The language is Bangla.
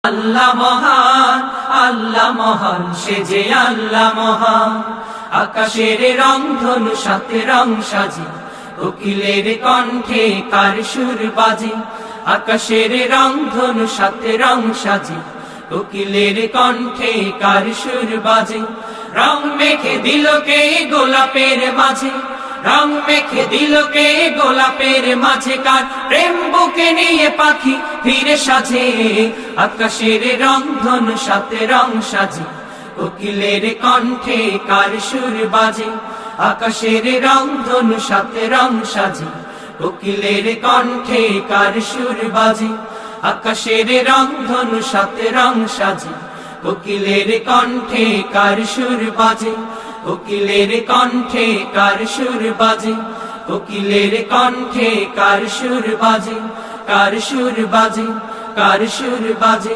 আল্লাহ মহান, আল্লাহ মহান, সে যে আল্লাহ মহান। আকাশের রংধনু সাথে রং সাজি, কোকিলের কণ্ঠে কার সুর বাজে। আকাশের রংধনু সাথে রং সাজি, কোকিলের কণ্ঠে কার সুর বাজে। রং মেখে দিল কে গোলাপের মাঝে, রং মেখে দিল কে গোলাপের মাঝে, কার প্রেম বুকে নিয়ে পাখি ফিরে সাজে। আকাশের রংধনু সাথে রং সাজে, কোকিলের কণ্ঠে কার সুর বাজে। আকাশের রংধনু সাথে রং সাজে, কোকিলের কণ্ঠে কার সুর বাজে। আকাশের রংধনু সাথে রং সাজে, কোকিলের কণ্ঠে কার সুর বাজে। কোকিলের কণ্ঠে কার সুর বাজে, কোকিলের কণ্ঠে কার সুর বাজে, কার সুর বাজে, কার সুর বাজে।